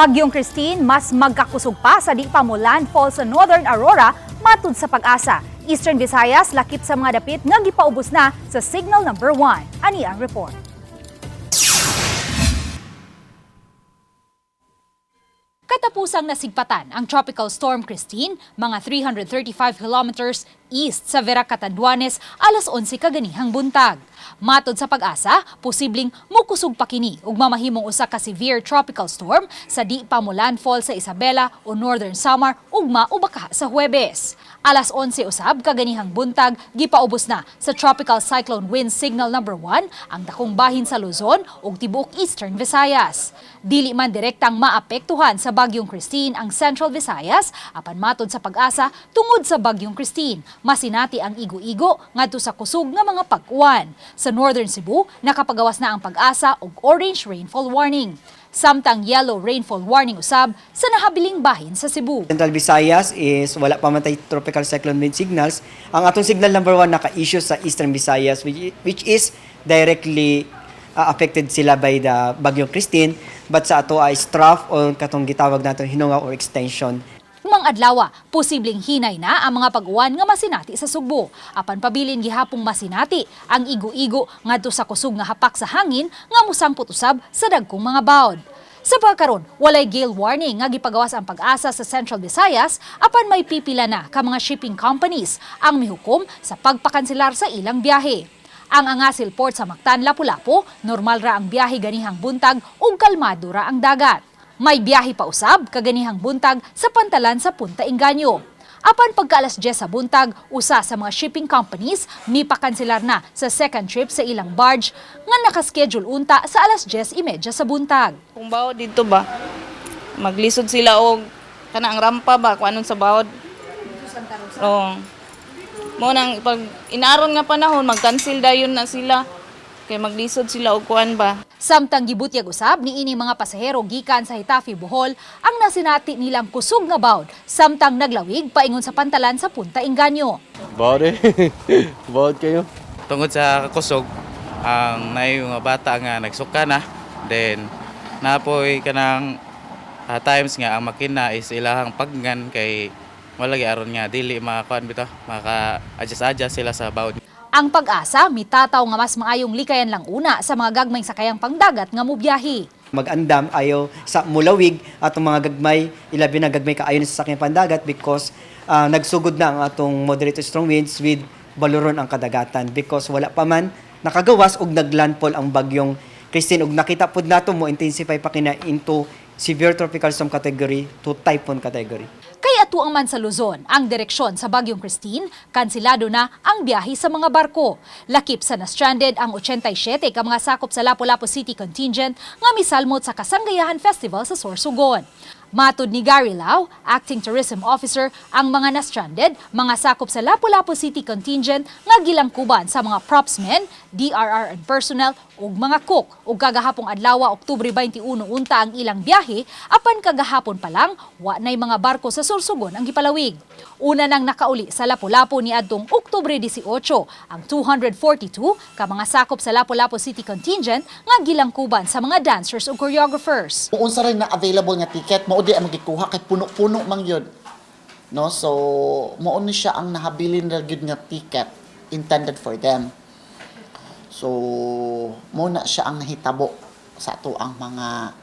Bagyong Christine mas magkakusog pa sa di pa mo landfall sa Northern Aurora matud sa Pag-asa. Eastern Visayas lakip sa mga dapit nga gipaubos na sa signal number 1. Ani ang report. Katapusang nasigpatan ang Tropical Storm Christine, mga 335 kilometers east sa Vera Catanduanes, alas 11 kaganihang buntag. Matod sa Pag-asa, posibleng mukusog pa kini ug mamahimong usa ka severe tropical storm sa di pa mo landfall sa Isabela o Northern Samar ugma o baka sa Huwebes. Alas 11 usab kaganihang buntag gipaubos na sa Tropical Cyclone Wind Signal number 1 ang dakong bahin sa Luzon ug tibuok Eastern Visayas. Dili man direktang maapektuhan sa Bagyong Christine ang Central Visayas apan matod sa Pag-asa tungod sa Bagyong Christine masinati ang igo-igo ngadto sa kusog nga mga pag-uwan. Sa Northern Cebu nakapagawas na ang Pag-asa og orange rainfall warning. Samtang yellow rainfall warning usab sa nahabiling bahin sa Cebu. Central Visayas is wala pa man tay tropical cyclone wind signals. Ang atong signal number 1 naka-issue sa Eastern Visayas which is directly affected sila by the Bagyong Christine, but sa ato ay trough o katong gitawag naton hinunga or extension. Mga adlaw, posibleng hinay na ang mga pag-uwan nga masinati sa Sugbo. Apan pabilin gihapong masinati ang igo-igo ngadto sa kusog nga hapak sa hangin nga musangpot usab sa dagkong mga bawd. Sa pagkaron, walay gale warning nga gipagawas ang Pag-asa sa Central Visayas apan may pipila na ka mga shipping companies ang mihukom sa pagpakanselar sa ilang biyahe. Ang Angasil Port sa Mactan, Lapu-Lapu, normal ra ang biyahe ganihang buntag ug kalmado ra ang dagat. May biyahe pa usab kaganihang buntag sa Pantalan sa Punta Engaño. Apan pagka alas 10 sa buntag, usa sa mga shipping companies mipakanselar na sa second trip sa ilang barge nga nakaschedule unta sa alas 10:30 sa buntag. Kung bawod dito ba, maglisod sila og kanang rampa ba kung anong sa bawod. Oo. Mo nang pag inaron nga panahon mag-cancel dayon na sila kay maglisod sila og kuan ba. Samtang gibutyag usab ni ini mga pasahero gikan sa Hitafi, Bohol ang nasinati nilang kusog nga bawd samtang naglawig paingon sa Pantalan sa Punta Engaño. Bawd bawd kayo. Tungod sa kusog, ang naay mga bata nga nagsuka na, then napoy kanang times nga ang makina is ilahang paggan kay wala aron nga dili makakuan bitaw, maka-adjust sila sa bawd. Ang Pag-asa mitataw nga mas maayong likayan lang una sa mga gagmayng sakayang pangdagat nga mobiyahe. Mag-andam ayo sa mulawig atong mga gagmay, ilabi na gagmay kaayo sa sakyang pandagat because nagsugod na ang atong moderate to strong winds with baluron ang kadagatan because wala pa man nakagawas og naglandfall ang Bagyong Christine ug nakita pud nato mo intensify pa kina into severe tropical storm category to typhoon category. Kay atuang man sa Luzon, ang direksyon sa Bagyong Christine, kansilado na ang biyahe sa mga barko. Lakip sa na-stranded ang 87 ka mga sakop sa Lapu-Lapu City contingent nga misalmot sa Kasanggayahan Festival sa Sorsogon. Matod ni Gary Lau, Acting Tourism Officer, ang mga na-stranded, mga sakop sa Lapu-Lapu City contingent nga gilangkuban sa mga propsmen, DRR and personnel ug mga cook. Ug kagahapong adlaw, Oktubre 21 unta ang ilang biyahe, apan kagahapon pa lang wa nay mga barko sa Sorsogon ang gipalawig. Una nang nakauli sa Lapu-Lapu ni adtong Oktubre 18 ang 242 ka mga sakop sa Lapu-Lapu City contingent nga gilangkuban sa mga dancers ug choreographers. Kung unsa rin na available nga ticket, mao di ang magikuha kay puno-puno man yun. No? So, mao ni siya ang nahabilin na gyud nga ticket intended for them. So, mo na siya ang nahitabo sa ato ang mga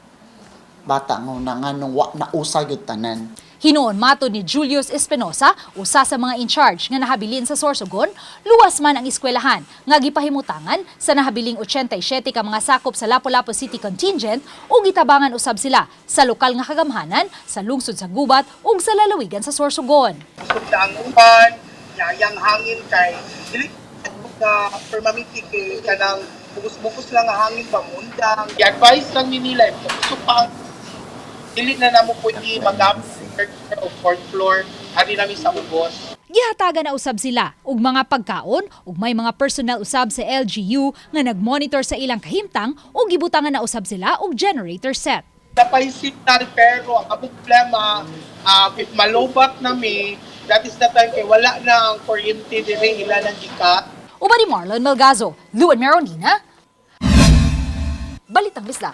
bata nga nung wa na usa gyud tanan. Hinuon matod ni Julius Espinosa, usa sa mga in-charge nga nahabilin sa Sorsogon, luwas man ang eskwelahan nga gipahimutangan sa nahabiling 87 ka mga sakop sa Lapu-Lapu City contingent ug gitabangan usab sila sa lokal nga kagamhanan sa lungsod sa Gubat ug sa lalawigan sa Sorsogon. Sugda ang uban, yayang hangin kay dili na permanente kay kanang bukus-bukus lang ang hangin pamundang. I-advise lang ni nila gusto pa dili na namo pwede mag-up o fourth floor ari namin sa ubos. Gihatagan na usab sila og mga pagkaon ug may mga personnel usab sa LGU nga nagmonitor sa ilang kahimtang ug gibutangan na usab sila og generator set. Napaisip na pero ang problema if malobat nami that is the time kay wala na ang kuryente dire ila nang gikat. Uba ni Marlon Melgazo, Luan Meronina, Balitang Bisla.